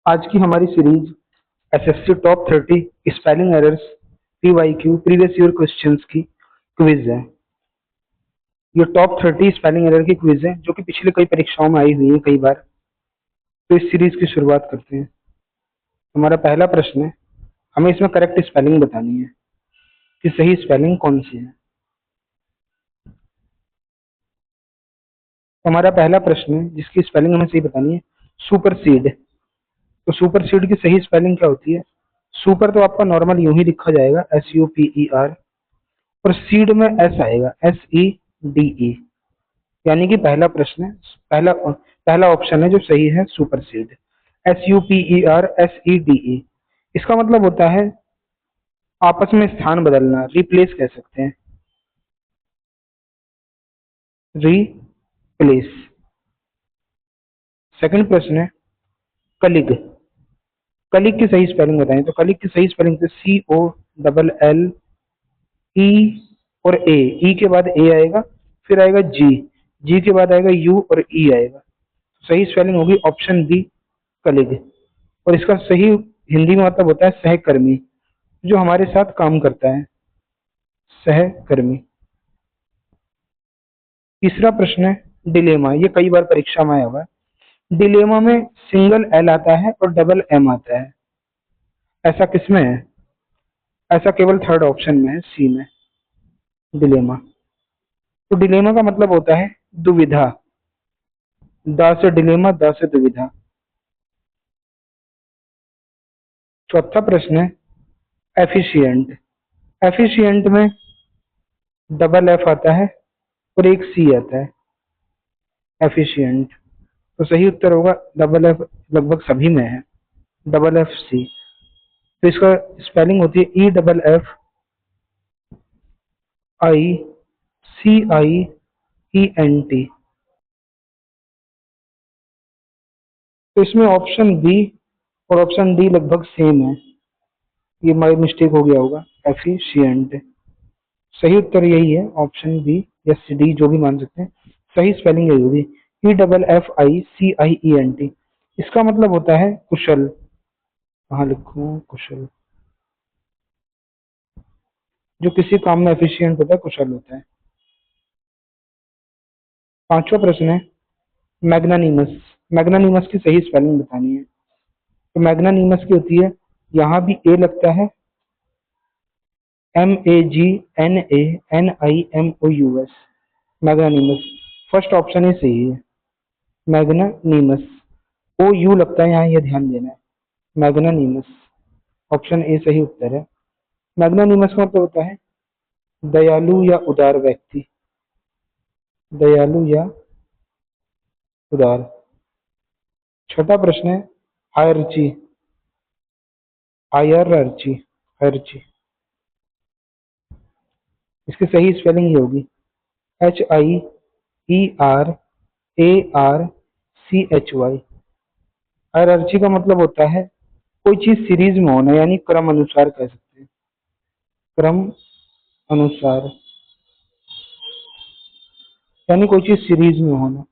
आज की हमारी series SSC top 30 spelling errors PYQ previous year questions की क्विज है। ये टॉप 30 स्पेलिंग एरर की क्विज है जो कि पिछले कई परीक्षाओं में आई हुई है कई बार। तो इस सीरीज की शुरुआत करते हैं। हमारा पहला प्रश्न है, हमें इसमें करेक्ट स्पेलिंग बतानी है कि सही स्पेलिंग कौन सी है। हमारा पहला प्रश्न है जिसकी स्पेलिंग हमें सही बतानी है, सुपरसीड। तो सुपरसीड की सही स्पेलिंग क्या होती है? सुपर तो आपका नॉर्मल यूं ही लिखा जाएगा SUPER, और सीड में एस आएगा SEDE। यानी कि पहला प्रश्न है, पहला पहला ऑप्शन है जो सही है, सुपरसीड। SUPERSEDE। इसका मतलब होता है आपस में स्थान बदलना, रिप्लेस कह सकते हैं, रिप्लेस। सेकंड प्रश्न है, कलिग। कलिग की सही स्पेलिंग बताएं। तो कलिग की सही स्पेलिंग से COLLE और ए, ई के बाद ए आएगा, फिर आएगा जी, जी के बाद आएगा यू और ई आएगा। सही स्पेलिंग होगी ऑप्शन बी, कलिग। और इसका सही हिंदी में मतलब होता है सहकर्मी, जो हमारे साथ काम करता है, सहकर्मी। तीसरा प्रश्न है, डिलेमा। ये कई बार परीक्षा में आया हुआ है। डिलेमा में सिंगल एल आता है और डबल एम आता है। ऐसा किसमें है? ऐसा केवल थर्ड ऑप्शन में है, सी में, डिलेमा। तो डिलेमा का मतलब होता है दुविधा। द से डिलेमा, द से दुविधा। चौथा प्रश्न है, एफिशिएंट। एफिशिएंट में डबल एफ आता है और एक सी आता है, एफिशिएंट। तो सही उत्तर होगा डबल एफ, लगभग सभी में है, डबल एफ सी। तो इसका स्पेलिंग होती है EFFICIENT। तो इसमें ऑप्शन बी और ऑप्शन डी लगभग सेम है, ये माई मिस्टेक हो गया होगा, एफिशिएंट। सही उत्तर यही है, ऑप्शन बी या सी डी, जो भी मान सकते हैं। सही स्पेलिंग यही होगी, EFFICIENT। इसका मतलब होता है कुशल। कहाँ लिखूं? कुशल। जो किसी काम में एफिशिएंट होता है, कुशल होता है। पांचवा प्रश्न है, मैग्नानिमस। मैग्नानिमस की सही स्पेलिंग बतानी है। तो मैग्नानिमस की होती है, यहाँ भी ए लगता है, MAGNANIMOUS, मैग्नानिमस। फर्स्ट ऑप्शन ही सही है, मैग्नानिमस। ओ यू लगता है यहाँ, ये ध्यान देना है, मैग्नानिमस। ऑप्शन ए सही उत्तर है। मैग्नानिमस का मतलब होता है दयालु या उदार व्यक्ति, दयालु या उदार। छठा प्रश्न है, हायरची। हायरची, हायरची। इसकी सही स्पेलिंग ये होगी HIERARCHY। हायरार्ची का मतलब होता है कोई चीज सीरीज में होना, यानी क्रम अनुसार कह सकते हैं, क्रम अनुसार, यानी कोई चीज सीरीज में होना।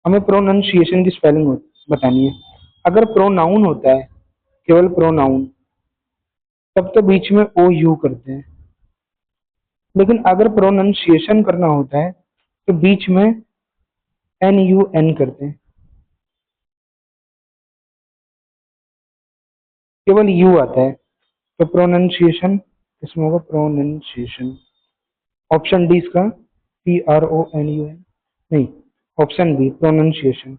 हमें प्रोनाउंसिएशन की स्पेलिंग बतानी है। अगर प्रोनाउन होता है, केवल प्रोनाउन, तब तो बीच में ओ यू करते हैं। लेकिन अगर प्रोनाउंसिएशन करना होता है तो बीच में NUN करते हैं, केवल यू आता है। तो प्रोनाउंसिएशन इसमें होगा, प्रोनाउंसिएशन। ऑप्शन डी इसका, PRONUN, नहीं, option B pronunciation.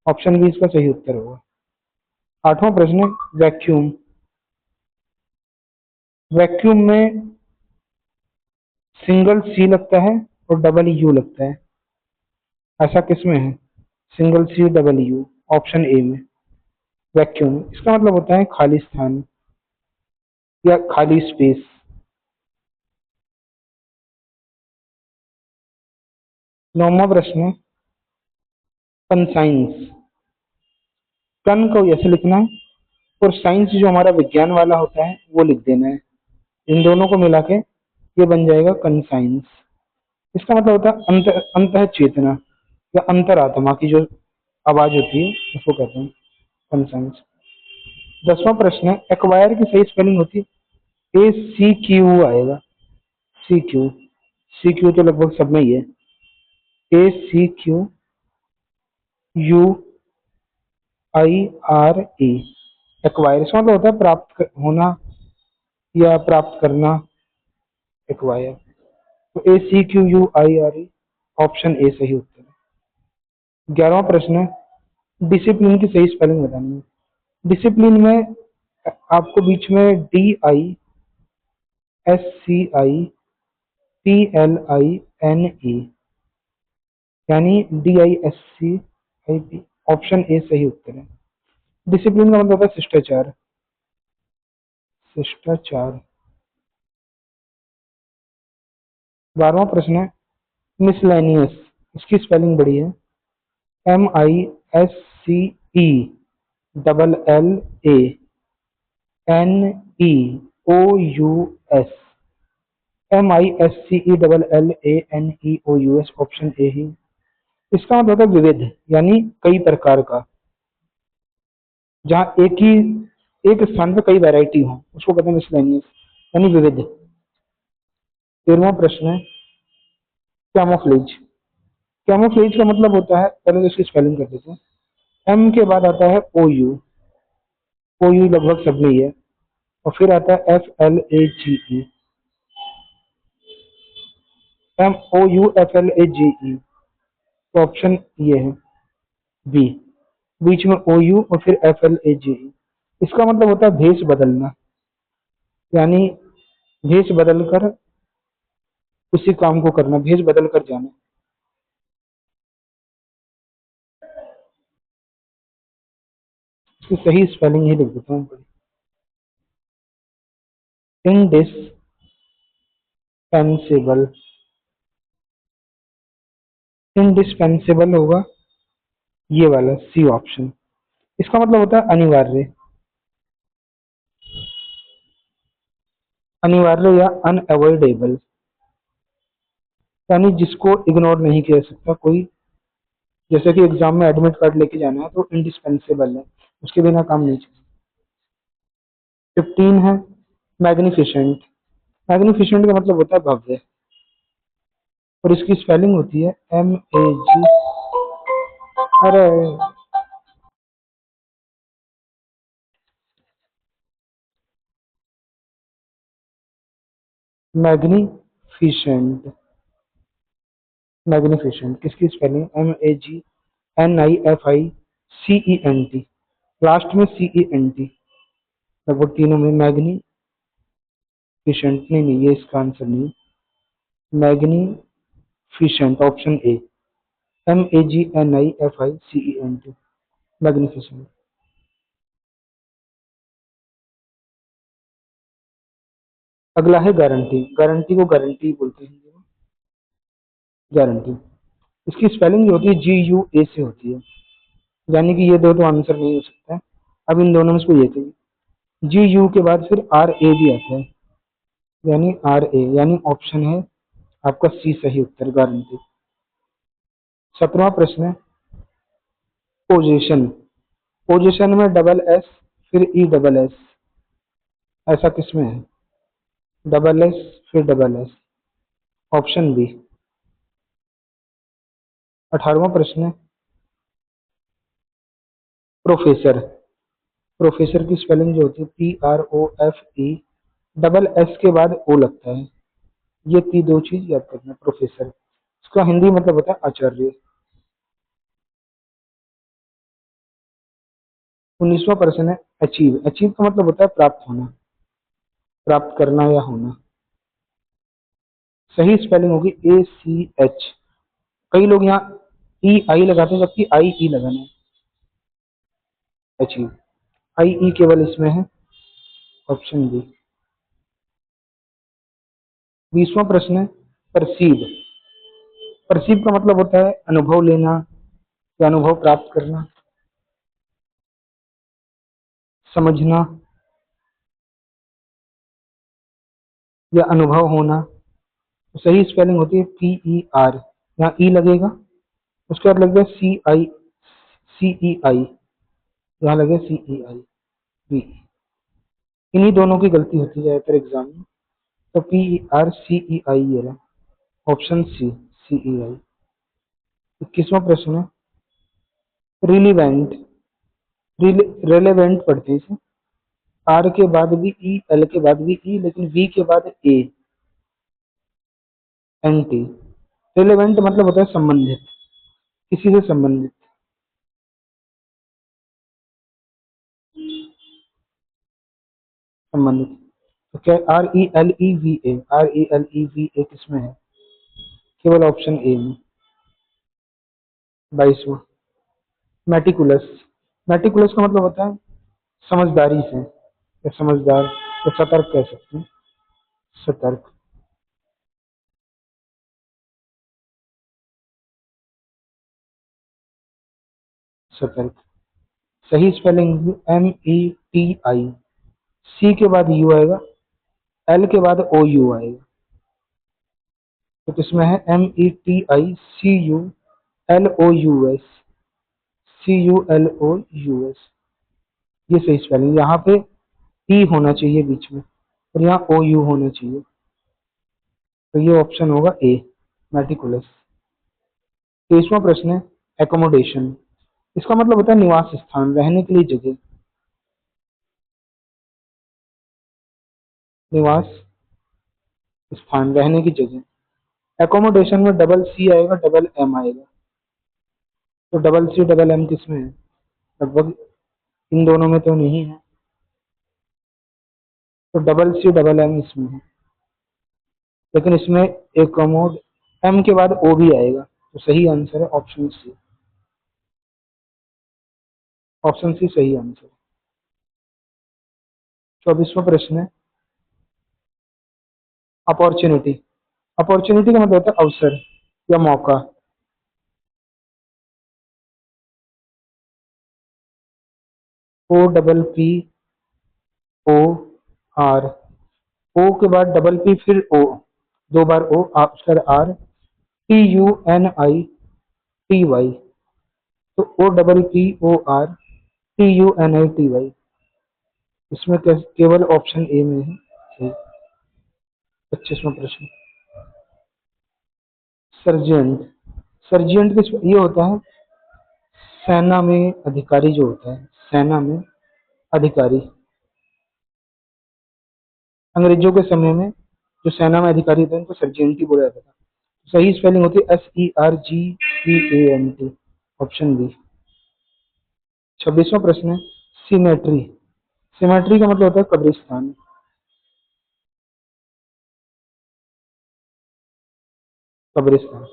Option B इसका सही उत्तर होगा। आठवां प्रश्न है, वैक्यूम। वैक्यूम में सिंगल सी लगता है और डबल यू लगता है। ऐसा किसमें है? Single C double U, option A में, वैक्यूम। इसका मतलब होता है खाली स्थान या खाली स्पेस। नौवां प्रश्न है, कंसाइंस। कन को ऐसे लिखना है और साइंस जो हमारा विज्ञान वाला होता है वो लिख देना है। इन दोनों को मिला के ये बन जाएगा कंसाइंस। इसका मतलब होता है अंतः चेतना या अंतरात्मा की जो आवाज होती है उसको कहते हैं कंसेंस। 10वां प्रश्न है, एक्वायर की सही स्पेलिंग होती है ACQ आएगा। CQ, CQ तो लगभग सब में ही है। ACQUIRE, एक्वायर इसका मतलब होता है होना या प्राप्त करना, एक्वायर। तो ACQUIRE, ऑप्शन ए सही उत्तर है। 11वां प्रश्न है, डिसिप्लिन की सही स्पेलिंग बतानी है। डिसिप्लिन में आपको बीच में DISCIPLINE, यानी DISCIP, ऑप्शन ए सही उत्तर है। डिसिप्लिन का मतलब होता है शिष्टाचार, शिष्टाचार। 12वां प्रश्न है, मिसलेनियस, इसकी स्पेलिंग बड़ी है। MISCELLANEOUS, MISCELLANEOUS, ऑप्शन ए ही। इसका मतलब होता है विविध, यानी कई प्रकार का, जहाँ एक स्थान पर कई वैरायटी हो उसको कहते हैं मिसलेनियस, यानी विविध। 13वां प्रश्न है, कैमोफ्लेज। कैमोफ्लेज का मतलब होता है, पहले तो इसकी स्पेलिंग कर देते हैं। एम के बाद आता है OU, OU लगभग सब में ही है, और फिर आता है FLAGE, MOUFLAGE, तो ऑप्शन ये है बी, बीच में OU और फिर FLAGE। इसका मतलब होता है भेष बदलना, यानी भेष बदलकर उसी काम को करना, भेष बदल कर जाना। इसकी सही स्पेलिंग ही लिख देता हूँ। इनडिस्पेंसेबल, इनडिस्पेंसेबल होगा ये वाला सी ऑप्शन। इसका मतलब होता है अनिवार्य, अनिवार्य या अनअवॉइडेबल, यानी जिसको इग्नोर नहीं किया जा सकता कोई। जैसे कि एग्जाम में एडमिट कार्ड लेके जाना है तो इंडिस्पेंसेबल है, उसके बिना काम नहीं चलेगा। 15 है, मैग्निफिसेंट। मैग्निफिसेंट का मतलब होता है भव्य, और इसकी स्पेलिंग होती है MAG, अरे मैग्निफिसेंट, मैग्निफिसेंट किसकी स्पेलिंग MAGNIFICENT, लास्ट में CENT, लगभग तीनों में मैग्निफिसेंट। नहीं, ये इसका आंसर नहीं। Magnificent, option A, MAGNIFICENT, magnificent. अगला है गारंटी। गारंटी को गारंटी बोलते हैं, गारंटी। इसकी स्पेलिंग जो होती है GUA से होती है, यानी कि ये दो तो आंसर नहीं हो सकता है। अब इन दोनों में से कोई एक है। GU के बाद फिर RA भी आता है, यानी RA, यानी ऑप्शन है आपका सी सही उत्तर, गारंटी। 17वां प्रश्न है, पोजीशन। पोजीशन में डबल एस फिर ESS, ऐसा किसमें है? डबल एस फिर डबल एस, ऑप्शन बी। 18वां प्रश्न है, प्रोफेसर। प्रोफेसर की स्पेलिंग जो होती है PROFE, डबल एस के बाद ओ लगता है, ये दो चीज याद रखना। प्रोफेसर, इसका हिंदी मतलब होता है आचार्य। 19वां प्रश्न है, अचीव। अचीव का मतलब होता है प्राप्त होना, प्राप्त करना या होना। सही स्पेलिंग होगी ACH। कई लोग यहाँ EI लगाते हैं, जबकि IE लगाना है, अचीव। IE केवल इसमें है, ऑप्शन बी। 20वां प्रश्न है, परसीव। परसीव का मतलब होता है अनुभव लेना या अनुभव प्राप्त करना, समझना या अनुभव होना, तो सही स्पेलिंग होती है PER, यहाँ ई लगेगा, उसके बाद लगेगा CEI, यहाँ लगेगा CEI बी। इन्हीं दोनों की गलती होती है ज़्यादातर एग्जाम में। तो PERCEI ये रहा, ऑप्शन सी CEI। 21वां प्रश्न है रिलीवेंट, रेलेवेंट पढ़ते हैं इसे। आर के बाद भी ई, एल के बाद भी ई, लेकिन वी के बाद ए, एन टी। रिलेवेंट मतलब होता है संबंधित, किसी से संबंधित। संबंधित तो क्या RELEVA, RELEVA किसमें है? केवल ऑप्शन ए में। 22वां मेटिकुलस, मेटिकुलस का मतलब होता है समझदारी से, या समझदार, या सतर्क कह सकते हैं, सतर्क। सतर्क सही स्पेलिंग METI, सी के बाद यू आएगा, एल के बाद OU आएगा, तो किसमें है METICULOUS, ये सही स्पेलिंग। यहाँ पे ई होना चाहिए बीच में, और यहाँ OU होना चाहिए, तो ये ऑप्शन होगा ए, मेटिकुलस। 23वां प्रश्न है एकोमोडेशन, इसका मतलब होता है निवास स्थान, रहने के लिए जगह, निवास स्थान, रहने की जगह। एकोमोडेशन में डबल सी आएगा, डबल एम आएगा, तो डबल सी डबल एम किसमें है? लगभग इन दोनों में तो नहीं है, तो डबल सी डबल एम इसमें है, लेकिन इसमें एकोमोड एम के बाद ओ भी आएगा, तो सही आंसर है ऑप्शन सी। ऑप्शन सी सही आंसर। 24वां प्रश्न है अपॉर्चुनिटी, अपॉर्चुनिटी का मतलब होता है अवसर या मौका। OPPOR, ओ के बाद डबल पी फिर ओ, दो बार ओ, आफ्टर आर, TUNITY, तो OPPORTUNITY, इसमें केवल ऑप्शन ए में है सही। 25वां प्रश्न सर्जेंट, सर्जेंट किस ये होता है सेना में अधिकारी जो होता है, सेना में अधिकारी। अंग्रेजों के समय में जो सेना में अधिकारी थे उनको सर्जेंट ही बोला जाता था। सही स्पेलिंग होती है SERGEANT, ऑप्शन बी। 26वां प्रश्न है सिमेट्री, सिमेट्री का मतलब होता है कब्रिस्तान, कब्रिस्तान।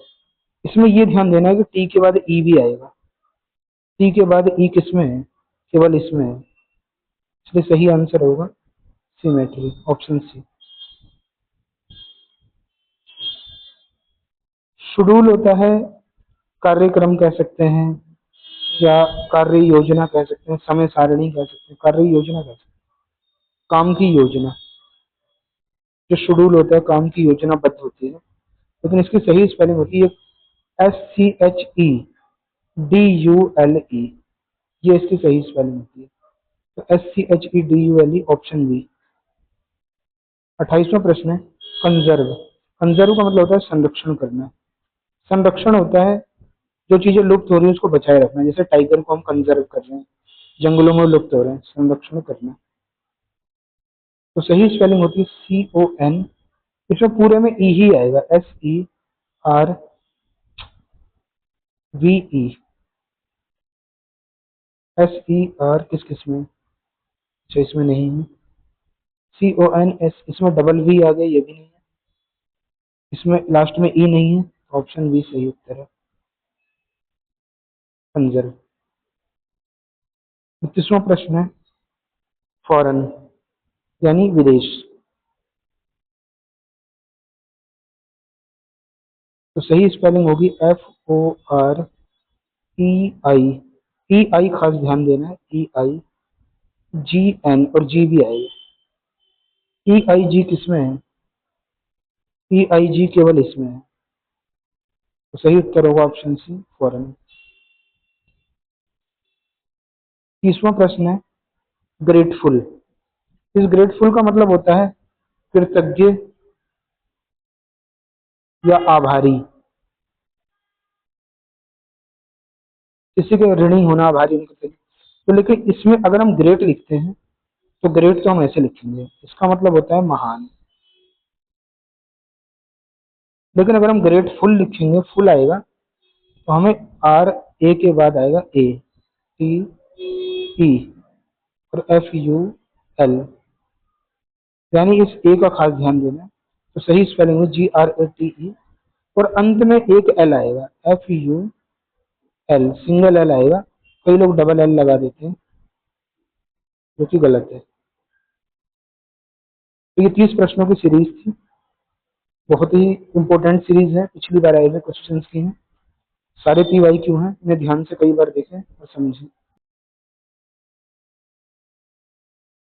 इसमें ये ध्यान देना है कि टी के बाद ई भी आएगा, टी के बाद ई किसमें है? केवल इसमें है, इसलिए सही आंसर होगा सिमेट्री, ऑप्शन सी। शेड्यूल होता है कार्यक्रम कह सकते हैं, या कार्य योजना कह सकते हैं, समय सारणी कह सकते हैं, कार्य योजना कह सकते हैं, काम की योजना। जो शेड्यूल होता है काम की योजनाबद्ध होती है, लेकिन इसकी सही स्पेलिंग होती है SCHEDULE, ये इसकी सही स्पेलिंग होती है, तो SCHEDULE, ऑप्शन बी। 28वां प्रश्न है कंजर्व, कंजर्व का मतलब होता है संरक्षण करना। संरक्षण होता है जो चीजें लुप्त हो रही है उसको बचाए रखना, जैसे टाइगर को हम कंजर्व कर रहे हैं, जंगलों में लुप्त हो रहे हैं, संरक्षण करना। तो सही स्पेलिंग होती है CON, इसमें पूरे में ई ही आएगा, SERVE, SER किस किस में? अच्छा इसमें नहीं है, CONS, इसमें डबल वी आ गया, ये भी नहीं है, इसमें लास्ट में ई नहीं है, ऑप्शन बी सही उत्तर है, कंजर्व। 29वां प्रश्न है फॉरेन, यानी विदेश। तो सही स्पेलिंग होगी FOREI, ई आई खास ध्यान देना है, EIGN, और जी भी आएगा। EIG किसमें है? EIG केवल इसमें है, तो सही उत्तर होगा ऑप्शन सी फॉरेन। 30वां प्रश्न है ग्रेटफुल। इस ग्रेटफुल का मतलब होता है कृतज्ञ या आभारी, किसी के ऋणी होना, आभारी होना, कृतज्ञ। तो लेकिन इसमें अगर हम ग्रेट लिखते हैं तो ग्रेट तो हम ऐसे लिखेंगे, इसका मतलब होता है महान। लेकिन अगर हम ग्रेटफुल लिखेंगे, फुल आएगा, तो हमें RA के बाद आएगा ATE और FUL, यानी इस ए का खास ध्यान देना। तो सही स्पेलिंग है GRATE और अंत में एक एल आएगा, FUL, सिंगल एल आएगा। कई लोग डबल एल लगा देते हैं, जो कि गलत है। तो ये 30 प्रश्नों की सीरीज थी, बहुत ही इंपॉर्टेंट सीरीज है, पिछली बार आए हुए क्वेश्चंस की हैं, सारे PYQ हैं, इन्हें ध्यान से कई बार देखें और समझें।